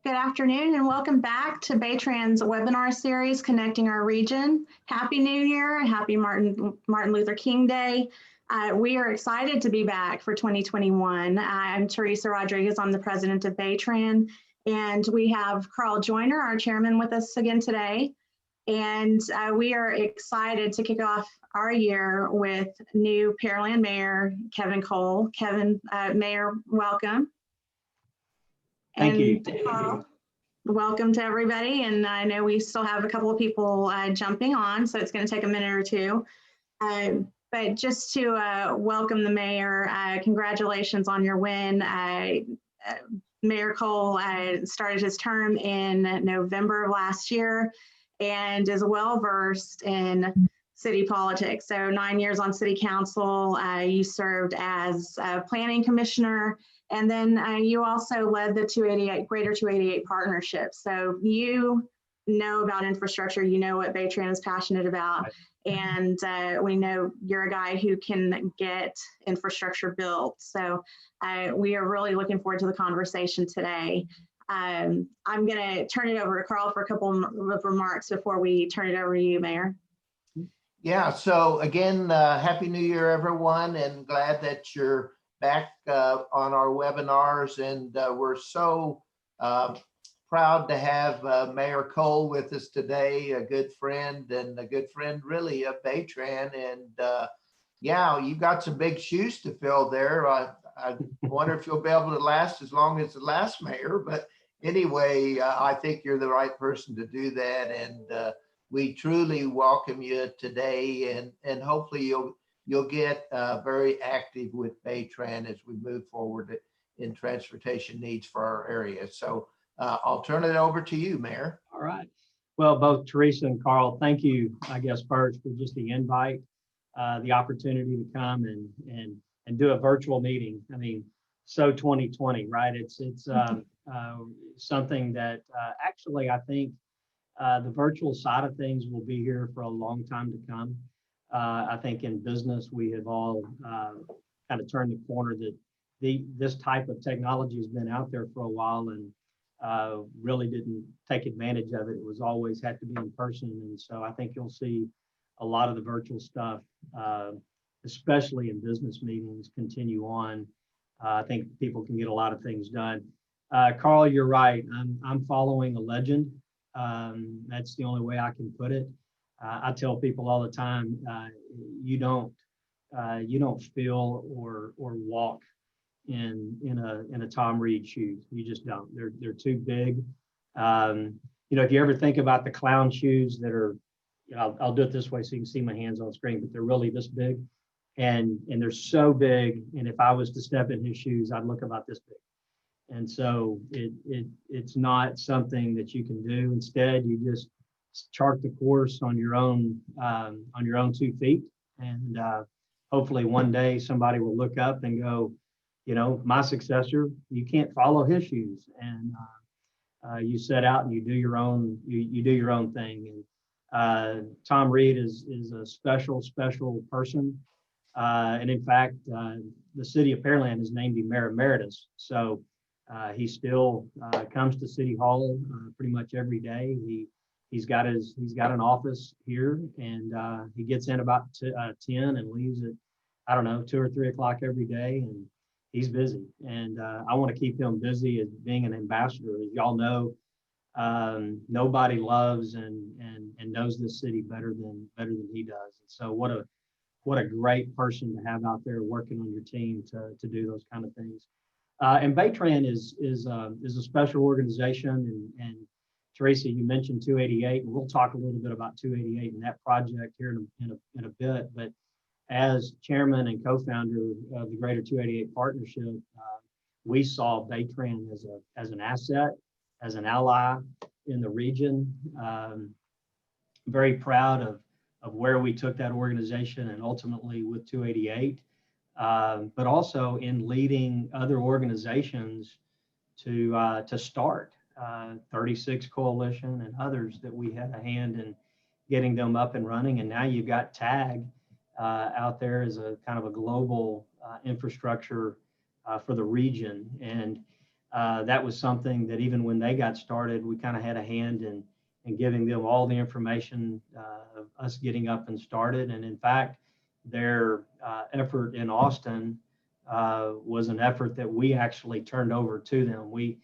Good afternoon and welcome back to BayTran's webinar series, Connecting Our Region. Happy New Year, happy Martin Luther King Day. We are excited to be back for 2021. I'm Teresa Rodriguez, I'm the president of BayTran, and we have Carl Joyner, our chairman, with us again today. And we are excited to kick off our year with new Pearland Mayor, Kevin Cole. Kevin, Mayor, welcome. Thank you. Welcome to everybody. And I know we still have a couple of people jumping on, so it's going to take a minute or two. But just to welcome the mayor, congratulations on your win. Mayor Cole started his term in November of last year and is well versed in city politics. So 9 years on city council, you served as a planning commissioner, and then you also led the Greater 288 Partnership. So you know about infrastructure, you know what BayTran is passionate about, and we know you're a guy who can get infrastructure built. So we are really looking forward to the conversation today. I'm going to turn it over to Carl for a couple of remarks before we turn it over to you, Mayor. Yeah, so again, Happy New Year, everyone, and glad that you're back on our webinars. And we're so proud to have Mayor Cole with us today, a good friend and a good friend really of BayTran. And yeah, you got some big shoes to fill there. I wonder if you'll be able to last as long as the last mayor, but anyway, I think you're the right person to do that. And we truly welcome you today, and hopefully you'll get very active with BayTran as we move forward in transportation needs for our area. So I'll turn it over to you, Mayor. All right. Well, both Teresa and Carl, thank you, I guess, first for just the invite, the opportunity to come and do a virtual meeting. I mean, so 2020, right? It's something that actually I think the virtual side of things will be here for a long time to come. I think in business, we have all kind of turned the corner that this type of technology has been out there for a while and really didn't take advantage of it. It was always had to be in person. And so I think you'll see a lot of the virtual stuff, especially in business meetings, continue on. I think people can get a lot of things done. Carl, you're right. I'm following a legend. That's the only way I can put it. I tell people all the time, you don't feel or walk in a Tom Reed shoes. You just don't. They're too big. You know, if you ever think about the clown shoes that are, I'll do it this way so you can see my hands on screen, but they're really this big, and they're so big. And if I was to step in his shoes, I'd look about this big. And so it's not something that you can do. Instead, you just chart the course on your own 2 feet. And hopefully one day somebody will look up and go, you know, my successor, you can't follow his shoes. And you set out and you do your own, you do your own thing. And Tom Reed is a special person. And in fact, the city of Pearland has named him Mayor Emeritus. So he still comes to City Hall pretty much every day. He's got an office here, and he gets in about 10 and leaves at, I don't know, 2 or 3 o'clock every day, and he's busy. And I want to keep him busy as being an ambassador. As y'all know, nobody loves and knows this city better than he does. And so what a great person to have out there working on your team to do those kind of things. And BayTran is a special organization, and Teresa, you mentioned 288, and we'll talk a little bit about 288 and that project here in a bit. But as chairman and co-founder of the Greater 288 Partnership, we saw BayTran as an asset, as an ally in the region. Very proud of where we took that organization and ultimately with 288. But also in leading other organizations to start 36 Coalition and others that we had a hand in getting them up and running. And now you've got TAG out there as a kind of a global infrastructure for the region. And that was something that even when they got started, we kind of had a hand in giving them all the information of us getting up and started. And in fact, their effort in Austin was an effort that we actually turned over to them. We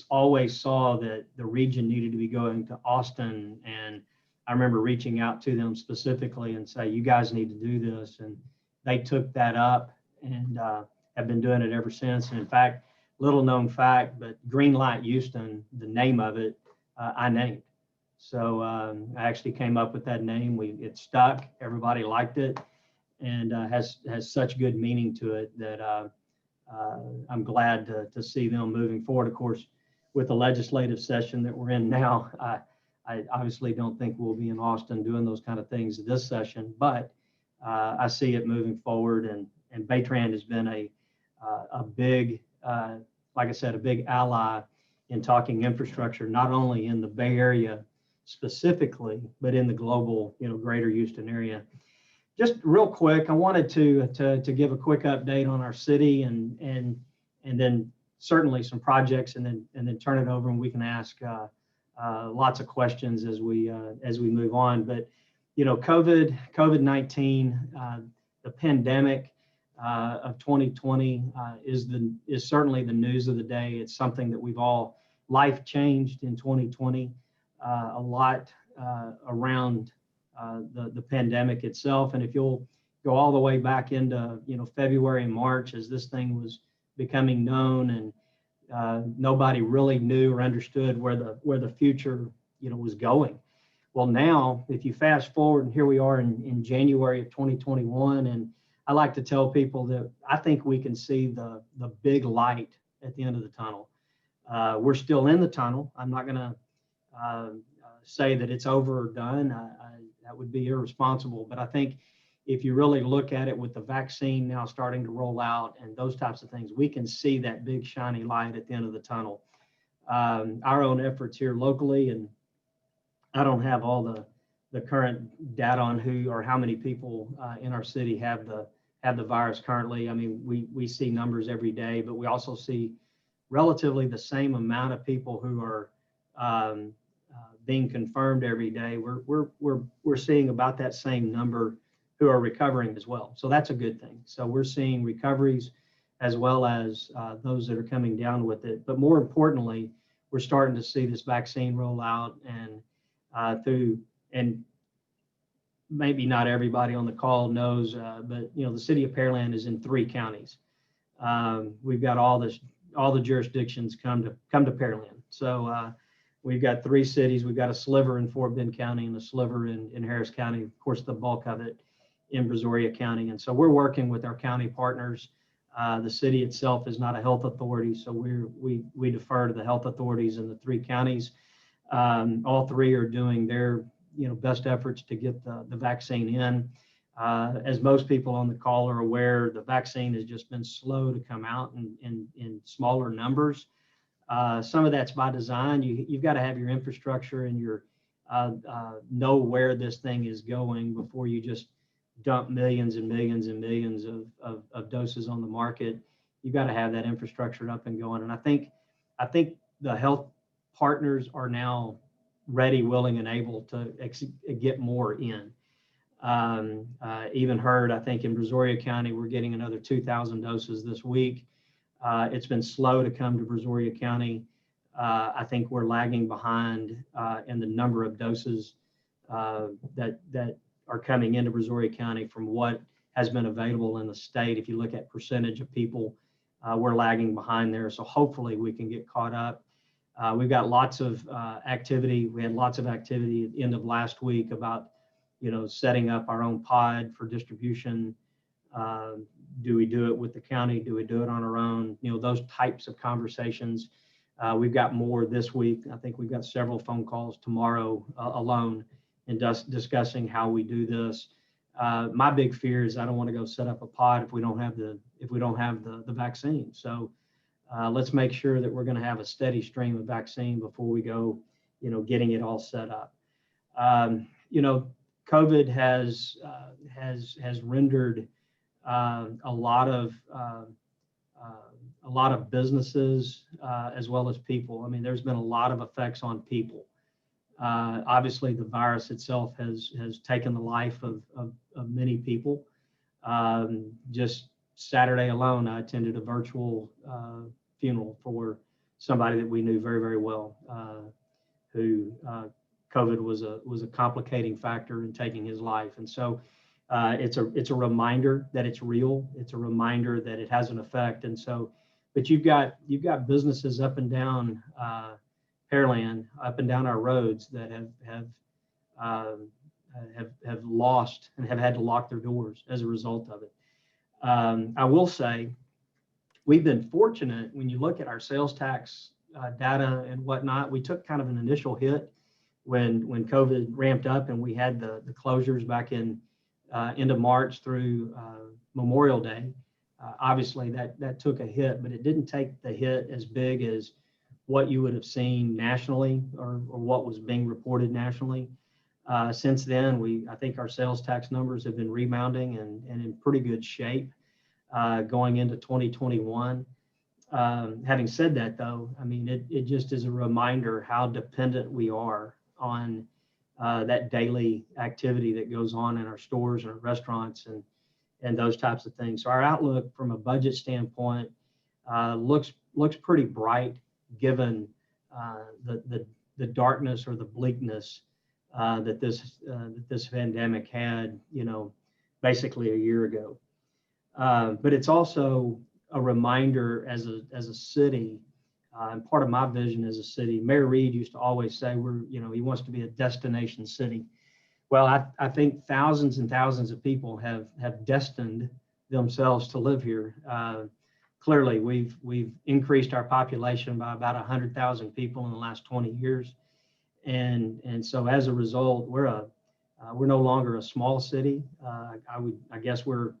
always saw that the region needed to be going to Austin, and I remember reaching out to them specifically and say, you guys need to do this. And they took that up and have been doing it ever since. And in fact, little known fact, but Greenlight Houston, the name of it, I named. So I actually came up with that name. It stuck. Everybody liked it, and has such good meaning to it that I'm glad to see them moving forward. Of course, with the legislative session that we're in now, I obviously don't think we'll be in Austin doing those kind of things this session, but I see it moving forward. And BayTran has been a big, like I said, a big ally in talking infrastructure, not only in the Bay Area specifically, but in the global, greater Houston area. Just real quick, I wanted to give a quick update on our city and then certainly some projects, and then turn it over and we can ask lots of questions as we move on. But COVID-19, the pandemic of 2020 is certainly the news of the day. It's something that life changed in 2020, a lot around the pandemic itself. And if you'll go all the way back into February and March, as this thing was becoming known, and nobody really knew or understood where the future was going. Well, now if you fast forward, and here we are in January of 2021, and I like to tell people that I think we can see the big light at the end of the tunnel. We're still in the tunnel. I'm not going to say that it's over or done. That would be irresponsible. But I think if you really look at it, with the vaccine now starting to roll out and those types of things, we can see that big shiny light at the end of the tunnel. Our own efforts here locally, and I don't have all the current data on who or how many people in our city have the virus currently. I mean, we see numbers every day, but we also see relatively the same amount of people who are being confirmed every day. We're seeing about that same number who are recovering as well. So that's a good thing. So we're seeing recoveries as well as those that are coming down with it. But more importantly, we're starting to see this vaccine roll out, and and maybe not everybody on the call knows, but the City of Pearland is in 3 counties. We've got all the jurisdictions come to Pearland. So we've got 3 cities. We've got a sliver in Fort Bend County and a sliver in Harris County. Of course, the bulk of it in Brazoria County. And so we're working with our county partners. The city itself is not a health authority, so we defer to the health authorities in the 3 counties. All 3 are doing their best efforts to get the vaccine in. As most people on the call are aware, the vaccine has just been slow to come out in smaller numbers. Some of that's by design. You've got to have your infrastructure and your know where this thing is going before you just dump millions and millions and millions of doses on the market. You've got to have that infrastructure up and going. And I think the health partners are now ready, willing, and able to get more in. Even heard, I think in Brazoria County, we're getting another 2,000 doses this week. It's been slow to come to Brazoria County. I think we're lagging behind in the number of doses that are coming into Brazoria County from what has been available in the state. If you look at percentage of people, we're lagging behind there. So hopefully we can get caught up. We've got lots of activity. We had lots of activity at the end of last week about, setting up our own pod for distribution. Do we do it with the county? Do we do it on our own? Those types of conversations. We've got more this week. I think we've got several phone calls tomorrow alone in discussing how we do this. My big fear is I don't want to go set up a pod if we don't have the vaccine. So let's make sure that we're going to have a steady stream of vaccine before we go, getting it all set up. COVID has rendered a lot of a lot of businesses as well as people. I mean, there's been a lot of effects on people. Obviously, the virus itself has taken the life of many people. Just Saturday alone, I attended a virtual funeral for somebody that we knew very, very well, who COVID was a complicating factor in taking his life. And so it's a reminder that it's real. It's a reminder that it has an effect. And so, but you've got businesses up and down Pearland, up and down our roads that have lost and have had to lock their doors as a result of it. I will say we've been fortunate when you look at our sales tax data and whatnot. We took kind of an initial hit when COVID ramped up and we had the closures back in end of March through Memorial Day. Obviously that took a hit, but it didn't take the hit as big as what you would have seen nationally or what was being reported nationally. Since then, I think our sales tax numbers have been rebounding and in pretty good shape going into 2021. Having said that, though, I mean, it just is a reminder how dependent we are on that daily activity that goes on in our stores and our restaurants and those types of things. So our outlook from a budget standpoint looks pretty bright, given the darkness or the bleakness that this pandemic had, basically a year ago. But it's also a reminder as a city, and part of my vision as a city. Mayor Reed used to always say he wants to be a destination city. Well, I think thousands and thousands of people have destined themselves to live here. Clearly, we've increased our population by about 100,000 people in the last 20 years, and so as a result, we're no longer a small city. I guess we're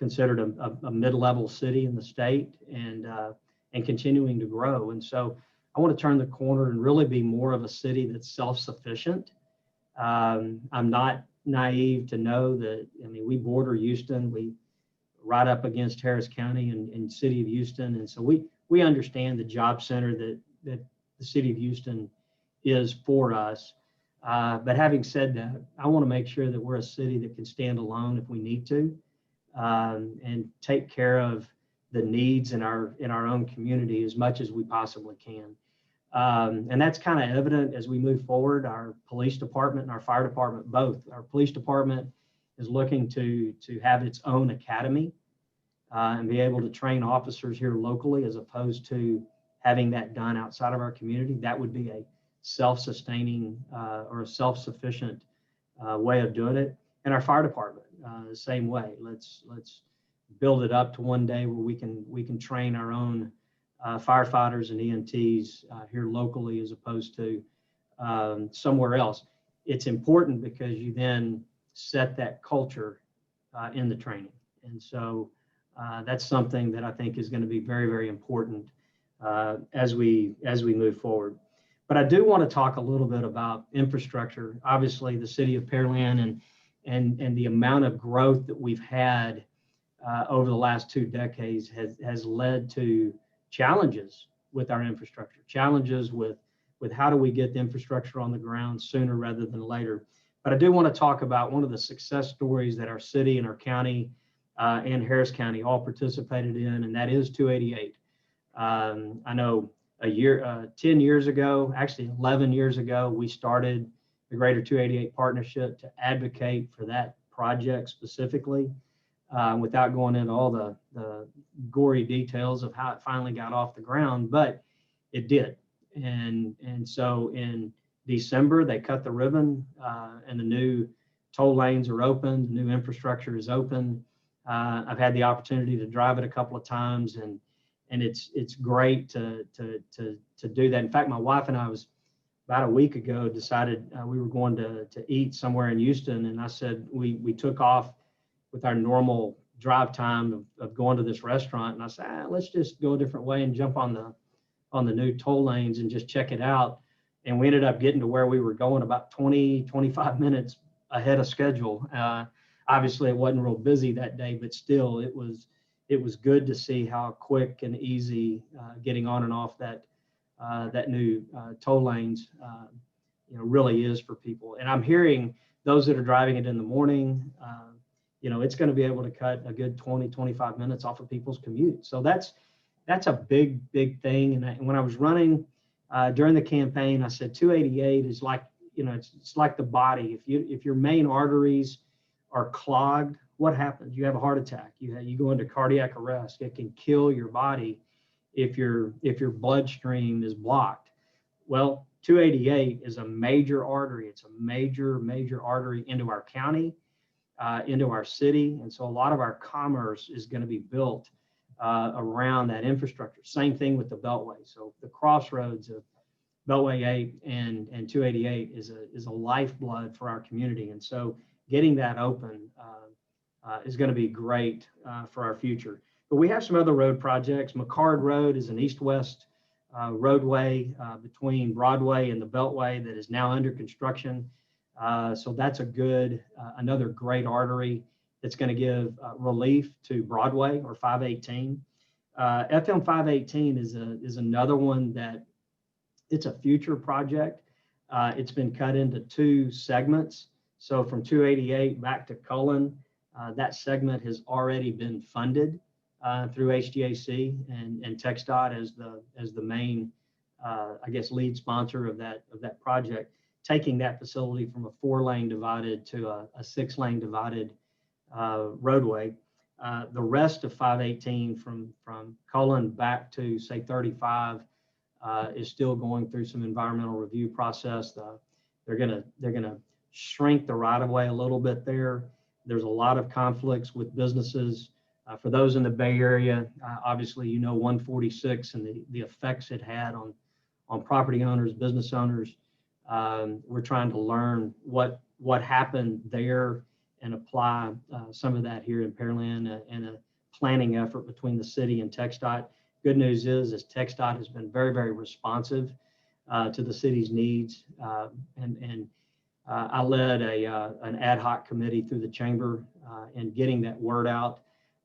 considered a mid-level city in the state, and continuing to grow. And so I want to turn the corner and really be more of a city that's self-sufficient. I'm not naive to know that. I mean, we border Houston. We right up against Harris County and City of Houston. And so we understand the job center that the City of Houston is for us. But having said that, I want to make sure that we're a city that can stand alone if we need to, and take care of the needs in our own community as much as we possibly can. And that's kind of evident as we move forward. Our police department and our fire department, both. Our police department is looking to have its own academy and be able to train officers here locally, as opposed to having that done outside of our community. That would be a self-sustaining or a self-sufficient way of doing it. And our fire department, the same way. Let's build it up to one day where we can train our own firefighters and EMTs here locally, as opposed to somewhere else. It's important because you then set that culture in the training. And so that's something that I think is going to be very, very important as we move forward. But I do want to talk a little bit about infrastructure. Obviously, the City of Pearland and the amount of growth that we've had over the last 2 decades has led to challenges with our infrastructure, challenges with how do we get the infrastructure on the ground sooner rather than later. But I do want to talk about one of the success stories that our city and our county and Harris County all participated in, and that is 288. I know 10 years ago, actually 11 years ago, we started the Greater 288 Partnership to advocate for that project specifically, without going into all the gory details of how it finally got off the ground, but it did. And so in December, they cut the ribbon, and the new toll lanes are open, the new infrastructure is open. I've had the opportunity to drive it a couple of times, and it's great to do that. In fact, my wife and I was about a week ago decided we were going to eat somewhere in Houston, and I said we took off with our normal drive time of going to this restaurant, and I said, let's just go a different way and jump on the new toll lanes and just check it out. And we ended up getting to where we were going about 25 minutes ahead of schedule. Obviously, it wasn't real busy that day, but still, it was it was good to see how quick and easy getting on and off that new toll lanes, really is for people. And I'm hearing those that are driving it in the morning, it's going to be able to cut a good 20, 25 minutes off of people's commute. So that's a big, big thing. And when I was running during the campaign, I said 288 is like, it's like the body. If your main arteries are clogged, what happens? You have a heart attack. You go into cardiac arrest. It can kill your body if your bloodstream is blocked. Well, 288 is a major artery. It's a major, major artery into our county, into our city. And so a lot of our commerce is going to be built around that infrastructure. Same thing with the Beltway. So the crossroads of Beltway 8 and 288 is a lifeblood for our community. And so getting that open is going to be great for our future. But we have some other road projects. McCard Road is an east-west roadway between Broadway and the Beltway that is now under construction. So that's another great artery that's going to give relief to Broadway or 518. FM 518 is another one that it's a future project. It's been cut into two segments. So from 288 back to Cullen, that segment has already been funded through HGAC and TxDOT as the main, lead sponsor of that project, taking that facility from a 4-lane divided to a 6-lane divided roadway. The rest of 518 from Cullen back to say 35 is still going through some environmental review process. They're gonna shrink the right of way a little bit there. There's a lot of conflicts with businesses. For those in the Bay Area, obviously, 146 and the effects it had on property owners, business owners. We're trying to learn what happened there and apply some of that here in Pearland and a planning effort between the city and TxDOT. Good news is TxDOT has been very, very responsive to the city's needs. I led an ad hoc committee through the chamber in getting that word out.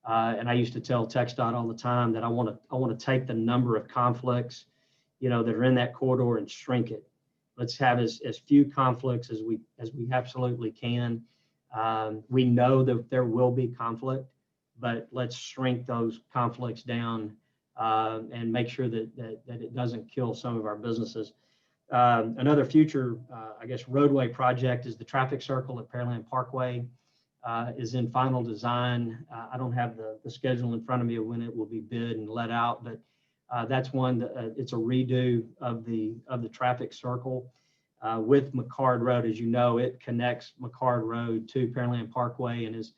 And I used to tell TxDOT all the time that I want to take the number of conflicts, that are in that corridor and shrink it. Let's have as few conflicts as we absolutely can. We know that there will be conflict, but let's shrink those conflicts down and make sure that it doesn't kill some of our businesses. Another future, roadway project is the traffic circle at Pearland Parkway. Is in final design. I don't have the schedule in front of me of when it will be bid and let out, but that's one that it's a redo of the traffic circle with McCard Road. As you know, it connects McCard Road to Pearland Parkway, and as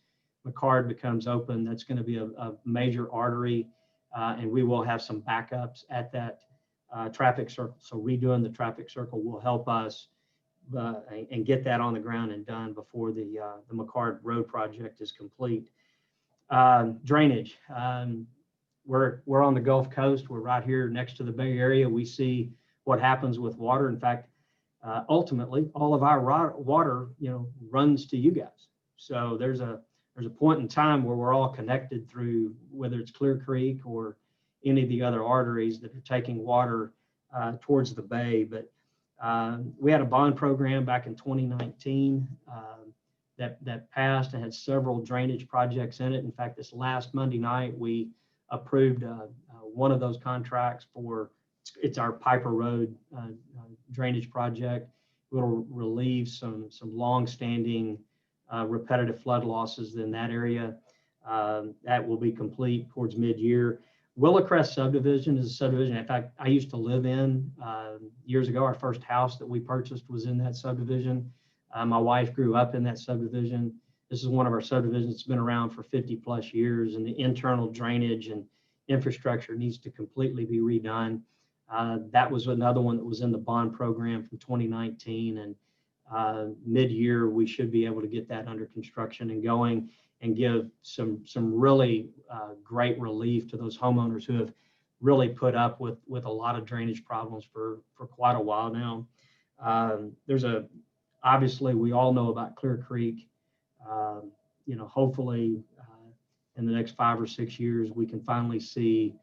McCard becomes open, that's going to be a major artery, and we will have some backups at that traffic circle. So redoing the traffic circle will help us and get that on the ground and done before the McCard Road project is complete. Drainage. We're on the Gulf Coast. We're right here next to the Bay Area. We see what happens with water. In fact, ultimately, all of our water, runs to you guys. So there's a point in time where we're all connected through, whether it's Clear Creek or any of the other arteries that are taking water towards the bay. But we had a bond program back in 2019 that passed and had several drainage projects in it. In fact, this last Monday night, we approved one of those contracts it's our Piper Road drainage project. We'll relieve some long-standing repetitive flood losses in that area. That will be complete towards mid-year. Willowcrest subdivision is a subdivision. In fact, I used to live in years ago. Our first house that we purchased was in that subdivision. My wife grew up in that subdivision. This is one of our subdivisions that's been around for 50 plus years, and the internal drainage and infrastructure needs to completely be redone. That was another one that was in the bond program from 2019, and mid-year we should be able to get that under construction and going and give some really great relief to those homeowners who have really put up with a lot of drainage problems for quite a while now. Obviously we all know about Clear Creek. Hopefully in the next 5 or 6 years, we can finally see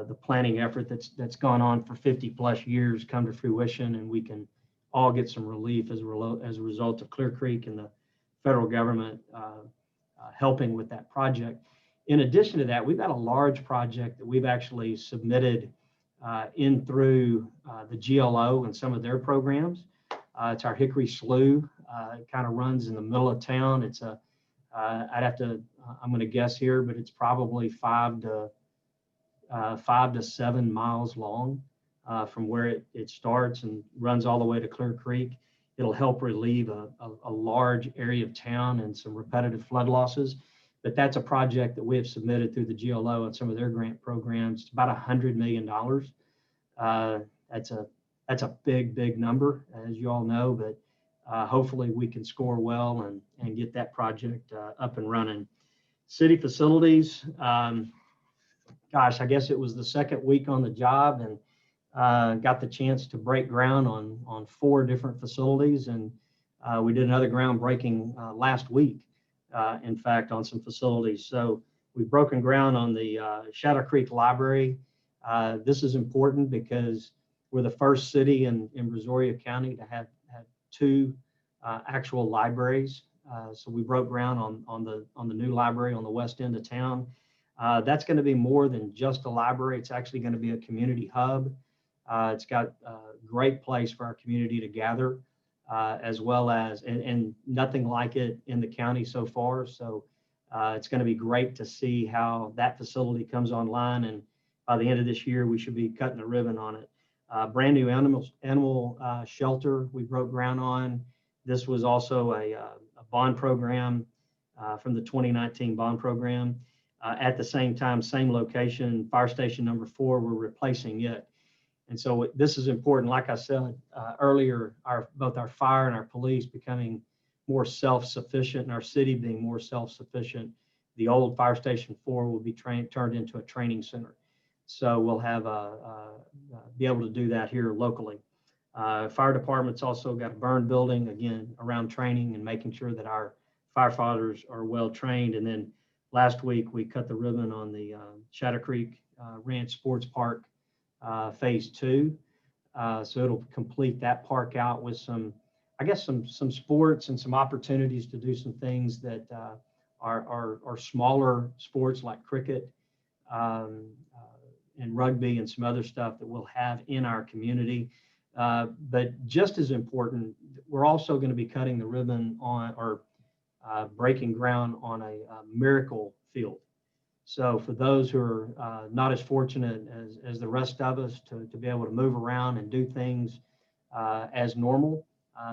the planning effort that's gone on for 50 plus years come to fruition, and we can all get some relief as a result of Clear Creek and the federal government helping with that project. In addition to that, we've got a large project that we've actually submitted in through the GLO and some of their programs. It's our Hickory Slough. It kind of runs in the middle of town. It's I'm going to guess here, but it's probably 5 to 7 miles long from where it starts and runs all the way to Clear Creek. It'll help relieve a large area of town and some repetitive flood losses. But that's a project that we have submitted through the GLO and some of their grant programs. It's about $100 million. That's a big number, as you all know, but hopefully we can score well and get that project up and running. City facilities, gosh, I guess it was the second week on the job, and got the chance to break ground on 4 different facilities. And we did another groundbreaking last week, in fact, on some facilities. So we've broken ground on the Shadow Creek Library. This is important because we're the first city in Brazoria County to have 2 actual libraries. So we broke ground on the new library on the west end of town. That's going to be more than just a library. It's actually going to be a community hub. It's got a great place for our community to gather, as well as, and nothing like it in the county so far. So it's going to be great to see how that facility comes online. And by the end of this year, we should be cutting the ribbon on it. Brand new animal shelter we broke ground on. This was also a bond program from the 2019 bond program. At the same time, same location, fire station number 4, we're replacing it. And so this is important. Like I said earlier, both our fire and our police becoming more self-sufficient, and our city being more self-sufficient. The old fire station 4 will be turned into a training center. So we'll have be able to do that here locally. Fire department's also got a burn building, again, around training and making sure that our firefighters are well trained. And then last week, we cut the ribbon on the Shadow Creek Ranch Sports Park phase 2. So it'll complete that park out with some sports and some opportunities to do some things that are smaller sports like cricket and rugby and some other stuff that we'll have in our community. But just as important, we're also going to be cutting the ribbon on, or breaking ground on a miracle field. So for those who are not as fortunate as the rest of us to be able to move around and do things as normal,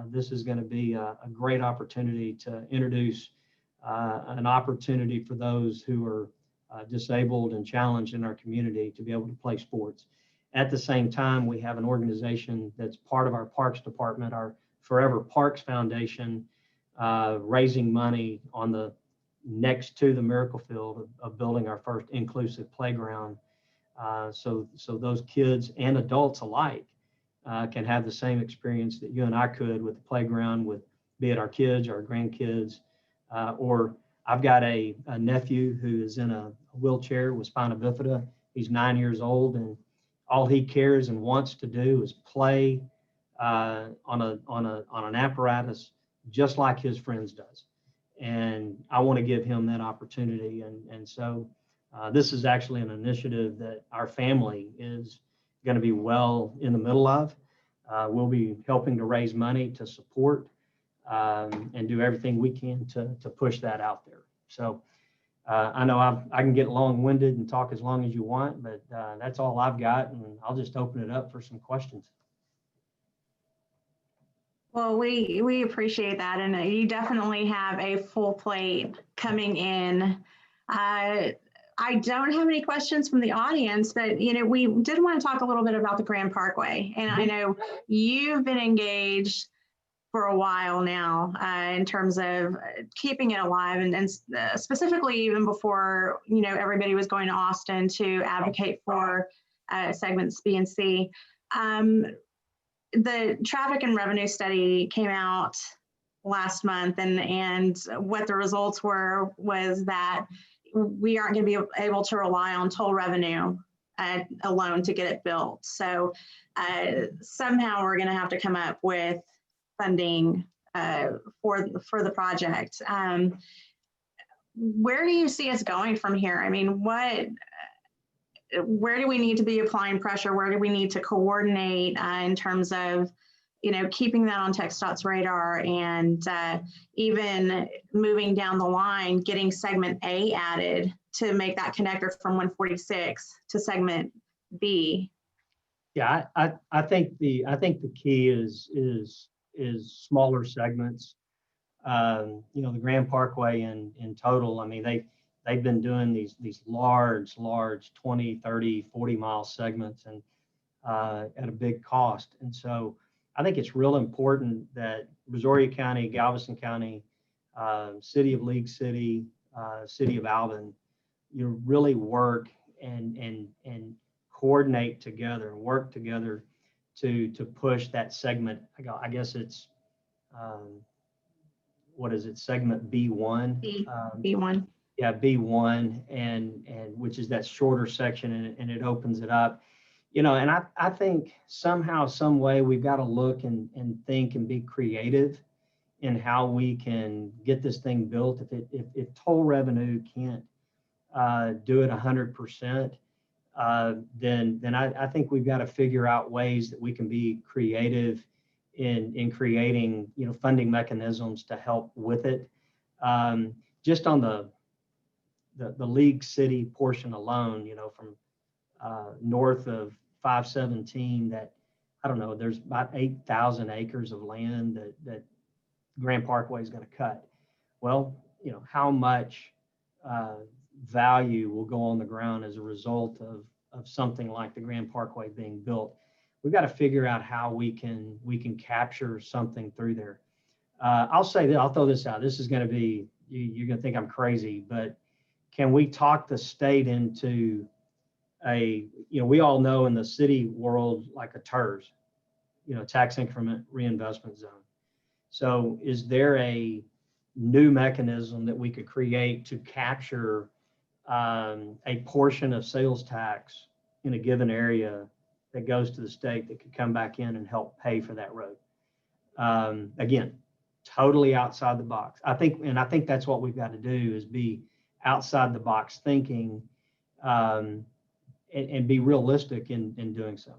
this is going to be a great opportunity to introduce an opportunity for those who are disabled and challenged in our community to be able to play sports. At the same time, we have an organization that's part of our Parks Department, our Forever Parks Foundation, raising money on the next to the miracle field of building our first inclusive playground. So those kids and adults alike can have the same experience that you and I could with the playground, with be it our kids or our grandkids, or I've got a nephew who is in a wheelchair with spina bifida. He's 9 years old, and all he cares and wants to do is play on an apparatus just like his friends does. And I want to give him that opportunity. And so this is actually an initiative that our family is going to be well in the middle of. We'll be helping to raise money to support and do everything we can to push that out there. So I know I can get long-winded and talk as long as you want, but that's all I've got, and I'll just open it up for some questions. Well, we appreciate that, and you definitely have a full plate coming in. I don't have any questions from the audience, but we did want to talk a little bit about the Grand Parkway, and I know you've been engaged for a while now in terms of keeping it alive, and specifically even before everybody was going to Austin to advocate for segments B and C. The traffic and revenue study came out last month, and what the results were was that we aren't going to be able to rely on toll revenue alone to get it built. So somehow we're going to have to come up with funding for the project. Where do you see us going from here? I mean, where do we need to be applying pressure? Where do we need to coordinate in terms of, keeping that on TxDOT's radar, and even moving down the line, getting segment A added to make that connector from 146 to segment B? Yeah, I think the key is smaller segments. The Grand Parkway in total, I mean, they've been doing these large 20, 30, 40 mile segments, and at a big cost. And so I think it's real important that Brazoria County, Galveston County, City of League City, City of Alvin, really work and coordinate together, work together to push that segment. I guess it's what is it? Segment B1. B1. Yeah, B1, and which is that shorter section, and it opens it up. And I think somehow, some way, we've got to look and think and be creative in how we can get this thing built. If toll revenue can't do it 100%, then I think we've got to figure out ways that we can be creative in creating funding mechanisms to help with it. Just on the League City portion alone, from north of 517, that, I don't know, there's about 8,000 acres of land that Grand Parkway is going to cut. Well, how much value will go on the ground as a result of something like the Grand Parkway being built? We've got to figure out how we can capture something through there. I'll say that, I'll throw this out. This is going to be, you're going to think I'm crazy, but can we talk the state into we all know in the city world, like a TERS, tax increment reinvestment zone. So is there a new mechanism that we could create to capture a portion of sales tax in a given area that goes to the state that could come back in and help pay for that road? Again, totally outside the box. I think that's what we've got to do, is be outside the box thinking, and be realistic in doing so.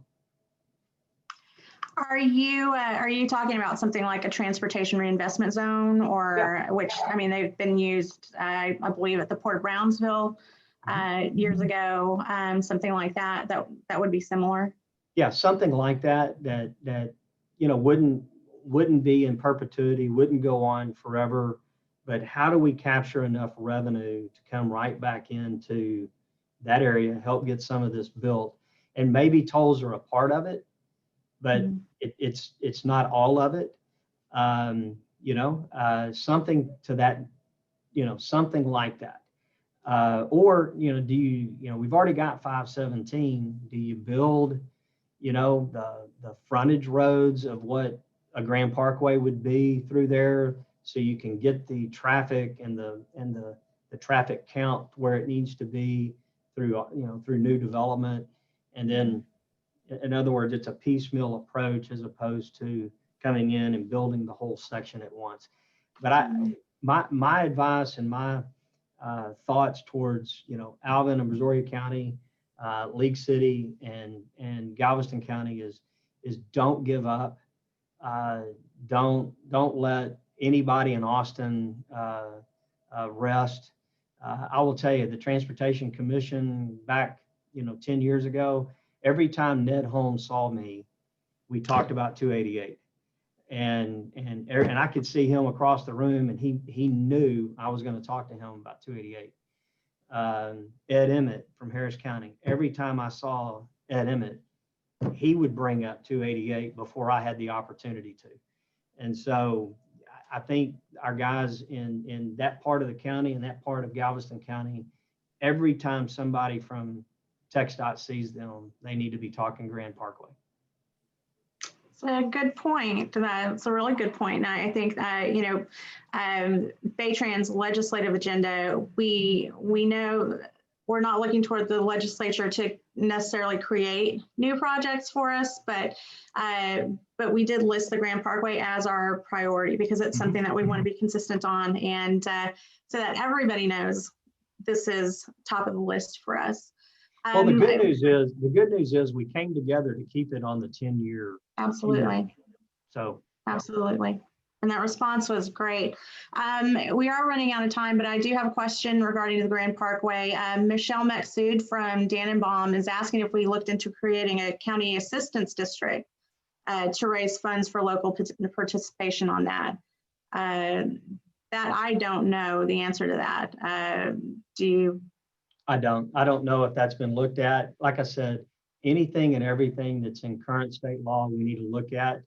Are you talking about something like a transportation reinvestment zone, or which, I mean, they've been used, I believe, at the Port of Brownsville years ago, something like that would be similar? Yeah, something like that wouldn't be in perpetuity, wouldn't go on forever, but how do we capture enough revenue to come right back into that area, help get some of this built? And maybe tolls are a part of it, but it's not all of it. Something to that, something like that. Or, do you, we've already got 517. Do you build, the frontage roads of what a Grand Parkway would be through there, so you can get the traffic and the traffic count where it needs to be through new development? And then, in other words, it's a piecemeal approach as opposed to coming in and building the whole section at once. But my advice and my thoughts towards Alvin and Brazoria County, League City, and Galveston County is don't give up. Don't let anybody in Austin rest. I will tell you, the Transportation Commission back 10 years ago, every time Ned Holmes saw me, we talked about 288, and I could see him across the room, and he knew I was going to talk to him about 288. Ed Emmett from Harris County, every time I saw Ed Emmett, he would bring up 288 before I had the opportunity to. And so I think our guys in that part of the county and that part of Galveston County, every time somebody from TxDOT sees them, they need to be talking Grand Parkway. It's a good point. That's a really good point. And I think, BayTran's legislative agenda, we know we're not looking toward the legislature to necessarily create new projects for us, but we did list the Grand Parkway as our priority because it's something that we want to be consistent on, and so that everybody knows this is top of the list for us. Well, the good news is we came together to keep it on the 10-year. Absolutely. So. Absolutely. And that response was great. We are running out of time, but I do have a question regarding the Grand Parkway. Michelle Mexud from Dannenbaum is asking if we looked into creating a county assistance district to raise funds for local participation on that. That I don't know the answer to that. Do you? I don't know if that's been looked at. Like I said, anything and everything that's in current state law, we need to look at.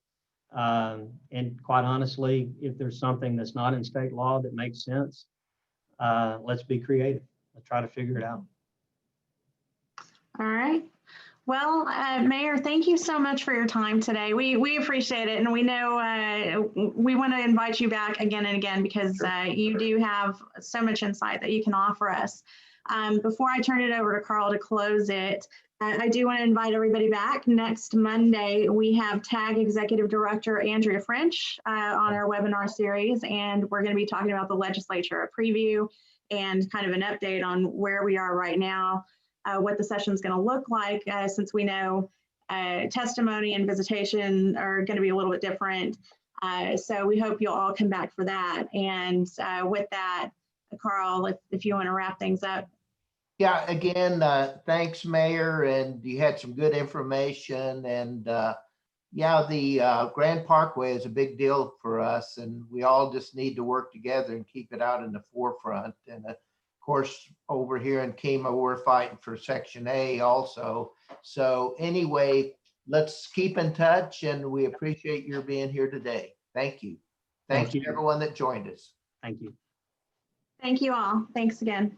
And quite honestly, if there's something that's not in state law that makes sense, let's be creative. Let's try to figure it out. All right. Well, Mayor, thank you so much for your time today. We appreciate it. And we know we want to invite you back again and again because you do have so much insight that you can offer us. Before I turn it over to Carl to close it, I do want to invite everybody back. Next Monday, we have TAG Executive Director Andrea French on our webinar series, and we're going to be talking about the legislature, a preview and kind of an update on where we are right now, what the session is going to look like, since we know testimony and visitation are going to be a little bit different. So we hope you'll all come back for that. And with that, Carl, if you want to wrap things up. Yeah, again, thanks, Mayor, and you had some good information. And yeah, the Grand Parkway is a big deal for us, and we all just need to work together and keep it out in the forefront. And of course, over here in Kemah, we're fighting for Section A also. So anyway, let's keep in touch, and we appreciate your being here today. Thank you. Thanks to everyone that joined us. Thank you. Thank you all. Thanks again.